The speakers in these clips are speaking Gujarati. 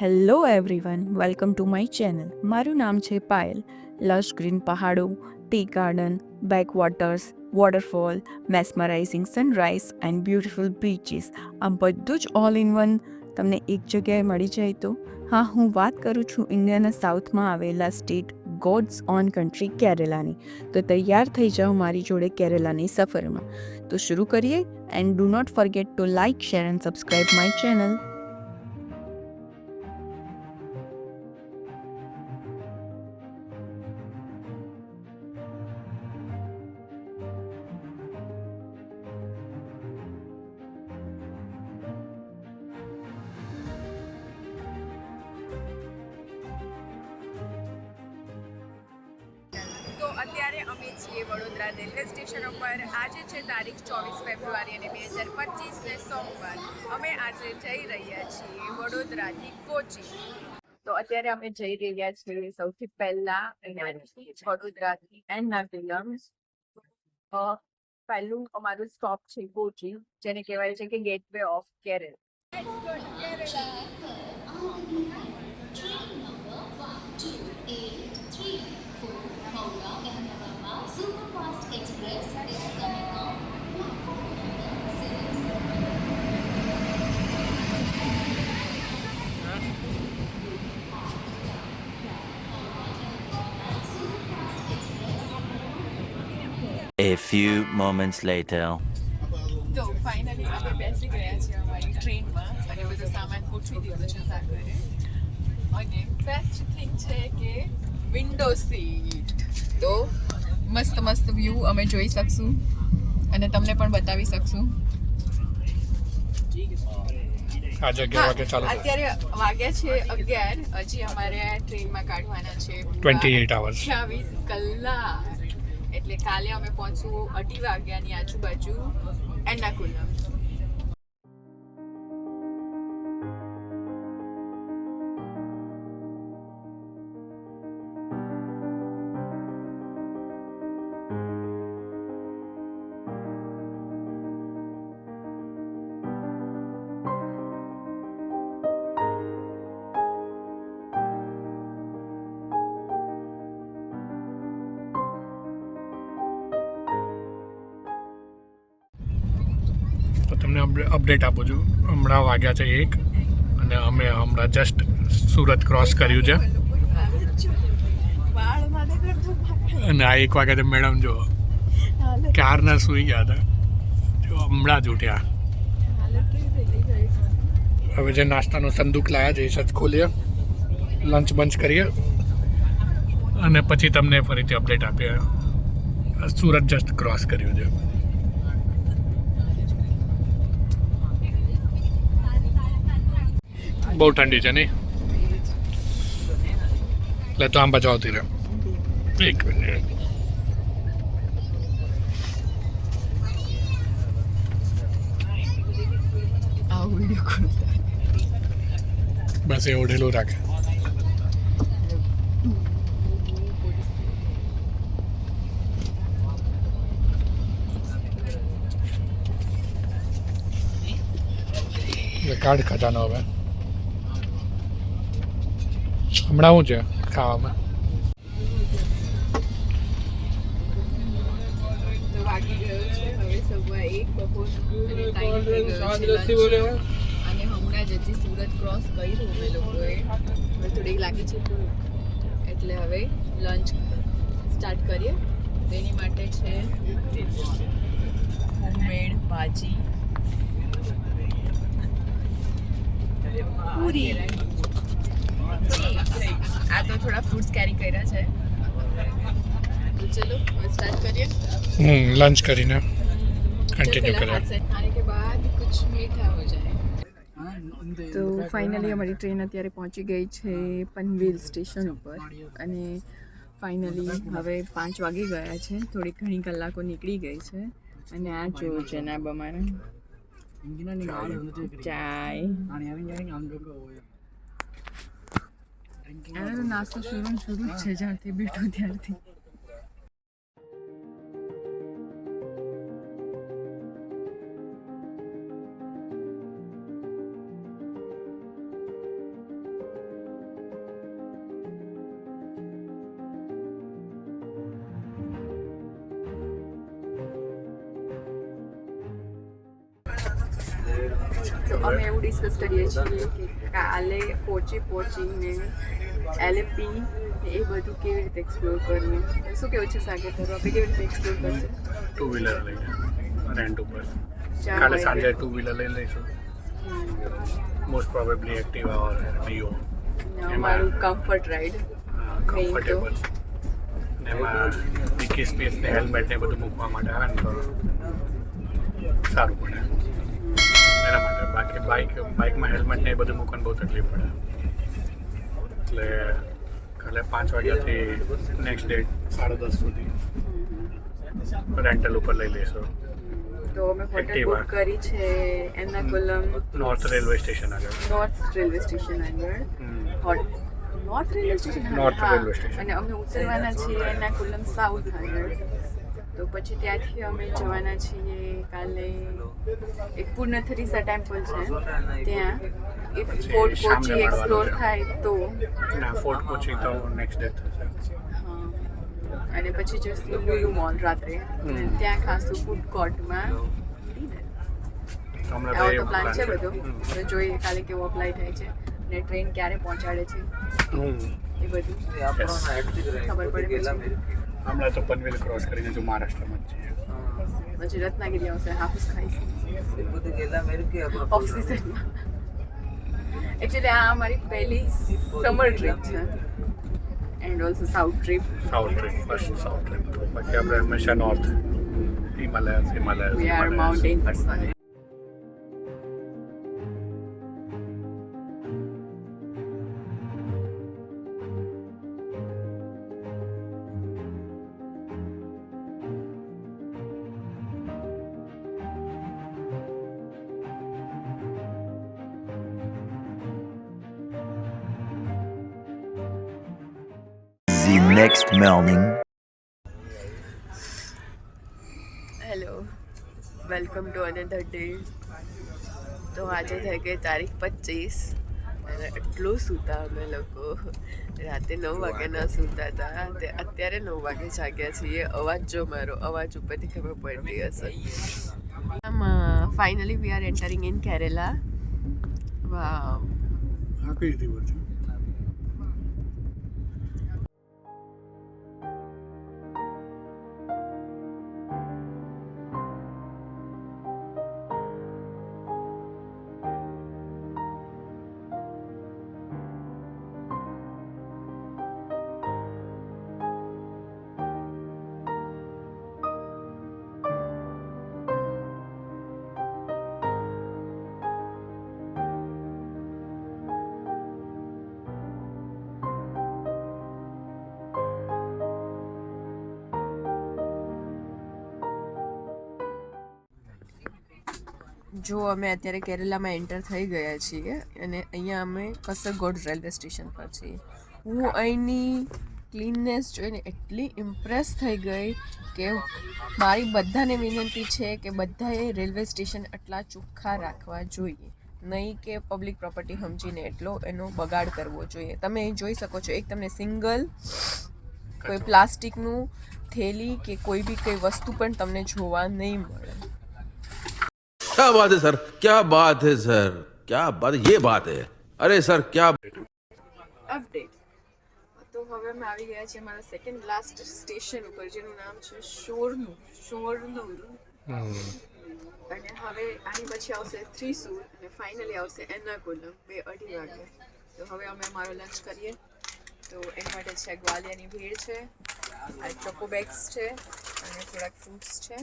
Hello everyone, welcome to my channel. મારું નામ છે પાયલ. લશ ગ્રીન પહાડો, tea garden, backwaters, waterfall, mesmerising sunrise and beautiful beaches, આ બધું જ ઓલ ઇન વન તમને એક જગ્યાએ મળી જાય તો હા, હું વાત કરું છું ઇન્ડિયાના સાઉથમાં આવેલા સ્ટેટ ગોડ્સ ઓન કન્ટ્રી કેરેલાની. તો તૈયાર થઈ જાઓ મારી જોડે કેરેલાની સફરમાં. તો શરૂ કરીએ and do not forget to like, share and subscribe my channel. તો અત્યારે અમે છીએ વડોદરા રેલવે સ્ટેશન ઉપર. આજે છે તારીખ 24 ફેબ્રુઆરી અને 2025 ને સોમવાર. અમે આજે જઈ રહ્યા છીએ વડોદરાથી કોચી. તો અત્યારે અમે જઈ રહ્યા છીએ સૌથી પહેલા વડોદરાથી એર્નાકુલમ. પહેલું અમારું સ્ટોપ છે કોચી, જેને કહેવાય છે કે gateway of Kerala. Superfast Express is coming on platform number 6. A few moments later. તો ફાઇનલી અમે બેસી ગયા છીએ અમારી ટ્રેનમાં અને બધો સામાન ગોઠવી દીધો છે સાગરે. અને બેસ્ટ થિંગ છે કે વિન્ડો સીટ, તો મસ્ત મસ્ત વ્યૂ અમે જોઈ શકશું અને તમને પણ બતાવી શકશું. આ જગ્યા વાગે ચાલુ અત્યારે વાગ્યા છે 11. હજી અમારે ટ્રેનમાં કાઢવાના છે 28 hours. 26 કલાક. એટલે કાલે અમે પહોંચશું 2:30 વાગ્યાની આજુબાજુ એર્નાકુલમ. તો તમને અપડેટ આપું છું. હમણાં વાગ્યા છે 1 અને અમે હમણાં જસ્ટ સુરત ક્રોસ કર્યું છે. અને આ 1 વાગ્યા મેડમ જો ક્યારના સૂઈ ગયા હતા, જો હમણાં જ ઉઠ્યા. હવે જે નાસ્તાનો સંદૂક લાયા છે એ સજ ખોલીએ, લંચ બંચ કરીએ અને પછી તમને ફરીથી અપડેટ આપીએ. સુરત જસ્ટ ક્રોસ કર્યું છે. બહુ ઠંડી છે નહીં, એટલે તો આમ બાજુ આવતી રહે. 1 મિનિટ. બસ એ ઓઢેલું રાખે. કાર્ડ ખજાનો હવે હમણાં શું છે ખાવામાં? તો વાગી ગયો છે હવે 1:15 બપોરનો અને ટાઈમ થઈ ગયો છે lunch. અને હમણાં જ હજી સુરત ક્રોસ કર્યું અમે લોકોએ. હવે થોડીક લાગી છે ભૂખ, એટલે હવે લંચ સ્ટાર્ટ કરીએ. તેની માટે છે હોમમેડ ભાજી, પૂરી, આ તો થોડા ફ્રૂટ્સ કેરી કર્યા છે. તો ચલો હવે સ્ટાર્ટ કરીએ. લંચ કરીને કન્ટિન્યુ કરીએ. खाने के बाद कुछ मीठा हो जाए. તો ફાઇનલી અમારી ટ્રેન અત્યારે પહોંચી ગઈ છે પનવેલ સ્ટેશન ઉપર. અને ફાઇનલી હવે 5 વાગી ગયા છે. થોડી ઘણી કલાકો નીકળી ગઈ છે. અને આ જો જનાબ અમારા ચાય, આનો નાસ્તો શરૂ જ છે જ્યારથી બેઠો ત્યારથી. તો અમે એવું ડિસ્કસ કરીએ છીએ કે કાલે કોચી પહોંચીને એલપી એ બધું કેવી રીતે એક્સપ્લોર કરવું. શું કેવું છે સાગર તારું? આપણે કેવી રીતે એક્સપ્લોર કરશું? 2 વ્હીલર લઈને રેન્ટ ઉપર જ્યાં કાલે હોય સાંજે તે. 2 વ્હીલર લઈ લઈશું. Most probably Activa or Dio. અમારું કમ્ફર્ટ રાઈડ કમ્ફર્ટેબલ ને એમાં ડીકી સ્પેસ ને હેલ્મેટ ને બધું મૂકવા માટે આવે ને તો સારું પડે એના માટે. બાકી બાઇકમાં હેલ્મેટ ને એ બધું મૂકવાનું બહુ તકલીફ પડે. એટલે કાલે 5 વાગ્યાથી નેક્સ્ટ ડે 10:30 સુધી રેન્ટલ ઉપર લઈ લઈશું. તો અમે હોટલ Activa. બુક કરી છે એર્નાકુલમ નોર્થ રેલવે સ્ટેશન આગળ. નોર્થ રેલવે સ્ટેશન આગળ. North railway station North railway station. અને અમે ઉતરવાના છીએ એર્નાકુલમ સાઉથ આગળ. તો પછી ત્યાંથી અમે જવાના છીએ કાલે એક પૂર્ણથરીસા ટેમ્પલ છે ત્યાં. ઇફ પછી ફોર્ટ શામને કોચી મળવાનું એક્સપ્લોર છે. થાય તો ના ફોર્ટ કોચી તો નેક્સ્ટ ડે થશે. હા. અને પછી જઈશું લુલુ મોલ રાત્રે અને ત્યાં ખાશું ફૂડ કોર્ટમાં ડિનર. તો હમણાં આવો તો તો એવું પ્લાન છે plan બધો. હવે જોઈએ કાલે કેવો અપ્લાય થાય છે ને ટ્રેન ક્યારે પહોંચાડે છે એ બધું ખબર પડે પછી. હમણાં તો પનવેલ ક્રોસ કરીને જો મહારાષ્ટ્રમાં જ છીએ. પછી રત્નાગીરી આવશે, હાફિઝ ખાઈશું ઓફ સિઝનમાં. એકચ્યુઅલી આ અમારી પહેલી સમર ટ્રીપ છે and also south trip. South trip first south trip. બાકી આપણે હંમેશા north Himalayas we are mountain person. The next morning. Hello, welcome to another day. તો આજે થઈ ગઈ તારીખ 25 અને એટલું સૂતા અમે લોકો. રાતે 9 વાગે ના સૂતા હતા તે અત્યારે 9 વાગે જાગ્યા છીએ. અવાજ જો મારો, અવાજ ઉપરથી ખબર પડતી હશે. Finally we are entering in Kerala. Wow. આ કઈ રિવર છે? જો અમે અત્યારે કેરલામાં એન્ટર થઈ ગયા છીએ અને અહીંયા અમે કસરગોડ રેલવે સ્ટેશન પર છીએ. હું અહીંની ક્લીનનેસ જોઈને એટલી ઇમ્પ્રેસ થઈ ગઈ કે મારી બધાને વિનંતી છે કે બધાએ રેલવે સ્ટેશન આટલા ચોખ્ખા રાખવા જોઈએ, નહીં કે પબ્લિક પ્રોપર્ટી સમજીને એટલો એનો બગાડ કરવો જોઈએ. તમે અહીં જોઈ શકો છો, એક તમને સિંગલ કોઈ પ્લાસ્ટિકનું થેલી કે કોઈ બી કંઈ વસ્તુ પણ તમને જોવા નહીં મળે. क्या बात है सर, क्या बात है सर, क्या बात, ये बात है. अरे सर क्या અપડેટ. તો હવે અમે આવી ગયા છીએ મારા સેકન્ડ લાસ્ટ સ્ટેશન ઉપર જેનું નામ છે શોરનુર. અને હવે આની પછી આવશે થ્રીસુર અને ફાઇનલી આવશે એર્નાકુલમ 2-2:30 વાગે. તો હવે અમે અમારો લંચ કરીએ. તો એની માટે છે ગ્વાલિયાની ભેળ છે, આ ચોકો બેગ્સ છે અને થોડાક ફ્રૂટ્સ છે.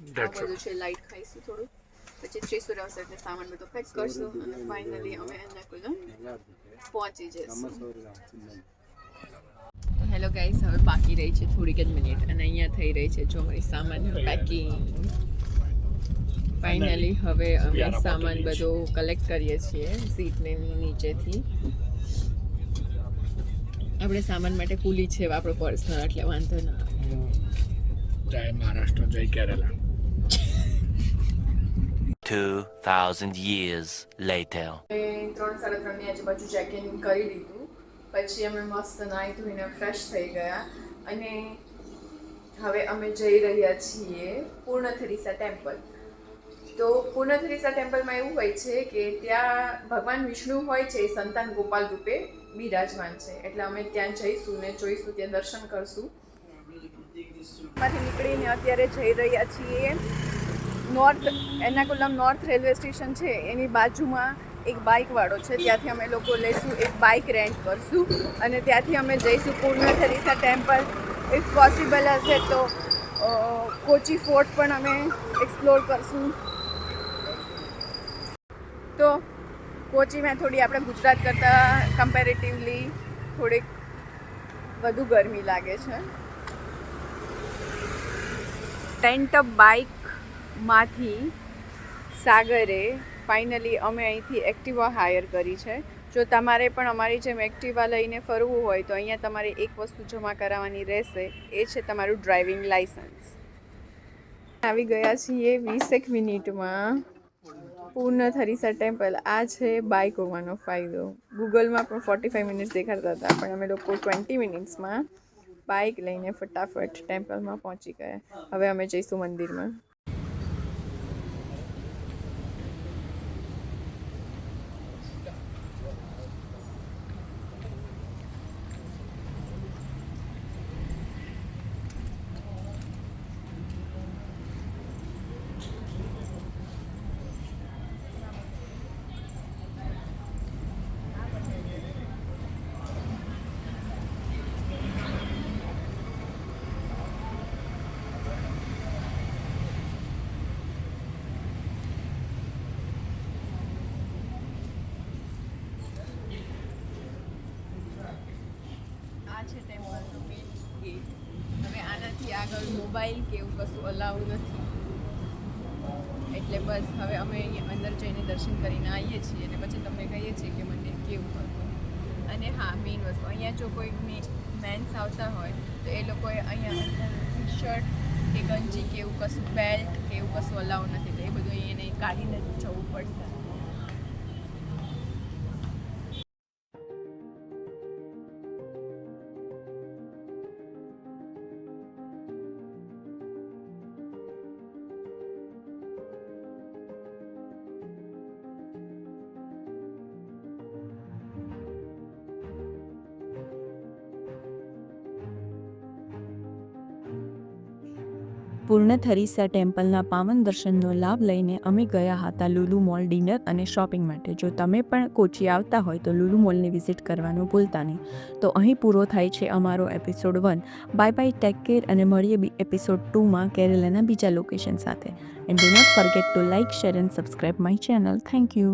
આ બધું છે, લાઇટ ખાઈશું થોડું. પછી થ્રીસુર આવશે એટલે સામાન બધો પેક કરશું અને ફાઇનલી અમે એર્નાકુલમ પહોંચી જઈશું. હેલો ગાઈસ, હવે બાકી રહી છે થોડીક જ મિનિટ અને અહીંયા થઈ રહી છે જો અમારી સામાન પેકિંગ. ફાઇનલી હવે અમે સામાન બધો કલેક્ટ કરીએ છીએ સીટને નીચેથી. આપણે સામાન માટે કુલી છે આપણો પર્સનલ, એટલે વાંધો ના આવે. જય મહારાષ્ટ્ર, જય કેરલા. 2000 years later. 3-3:30 ની આજુબાજુ ચેક ઇન કરી લીધું. પછી અમે મસ્ત નાહી ધોઈને ફ્રેશ થઈ ગયા અને હવે અમે જઈ રહ્યા છીએ પૂર્ણથરીસા ટેમ્પલ. તો પૂર્ણથરીસા ટેમ્પલમાં એવું હોય છે કે ત્યાં ભગવાન વિષ્ણુ હોય છે એ સંતાન ગોપાલ રૂપે બિરાજમાન છે, એટલે અમે ત્યાં જઈશું ને જોઈશું, ત્યાં દર્શન કરશું. માંથી નીકળીને અત્યારે જઈ રહ્યા છીએ north Ernakulam north railway station છે એની બાજુમાં એક બાઇકવાળો છે, ત્યાંથી અમે લોકો લઈશું એક બાઇક રેન્ટ કરશું અને ત્યાંથી અમે જઈશું પૂર્ણથરીસા ટેમ્પલ. ઇફ પોસિબલ હશે તો કોચી ફોર્ટ પણ અમે એક્સપ્લોર કરશું. તો કોચીમાં થોડી આપણે ગુજરાત કરતાં કમ્પેરેટિવલી થોડીક વધુ ગરમી લાગે છે. રેન્ટ બાઇકમાંથી સાગરે ફાઇનલી અમે અહીંથી એક્ટિવા હાયર કરી છે. જો તમારે પણ અમારી જેમ એક્ટિવા લઈને ફરવું હોય તો અહીંયા તમારે એક વસ્તુ જમા કરાવવાની રહેશે, એ છે તમારું ડ્રાઇવિંગ લાઇસન્સ. આવી ગયા છીએ 20 મિનિટમાં પૂર્ણથરીસા ટેમ્પલ. આ છે બાઇક હોવાનો ફાયદો. ગૂગલમાં પણ 45 મિનિટ્સ દેખાડતા હતા, પણ અમે લોકો 20 મિનિટ્સમાં બાઇક લઈને ફટાફટ ટેમ્પલમાં પહોંચી ગયા. હવે અમે જઈશું મંદિરમાં. છે ટેમ્પલનો મેઇન ગેટ. હવે આનાથી આગળ મોબાઈલ કે એવું કશું અલાઉડ નથી, એટલે બસ હવે અમે અહીંયા અંદર જઈને દર્શન કરીને આવીએ છીએ અને પછી તમને કહીએ છીએ કે મંદિર કેવું હતું. અને હા, મેઇન વસ્તુ અહીંયા જો કોઈ મેન્સ આવતા હોય તો એ લોકોએ અહીંયા ટી શર્ટ કે ગંજી કે એવું કશું બેલ્ટ કે એવું કશું અલાઉડ નથી, તો એ બધું અહીંયા કાઢીને જવું પડશે. પૂર્ણથરીસા ટેમ્પલના પાવન દર્શનનો લાભ લઈને અમે ગયા હતા લુલુ મોલ ડિનર અને શોપિંગ માટે. જો તમે પણ કોચી આવતા હોય તો લુલુ મોલને વિઝિટ કરવાનું ભૂલતા નહીં. તો અહીં પૂરો થાય છે અમારો episode 1. Bye bye, take care અને મળીએ એપિસોડ 2માં કેરેલાના બીજા લોકેશન સાથે. And do not forget to like, share and subscribe my channel. Thank you.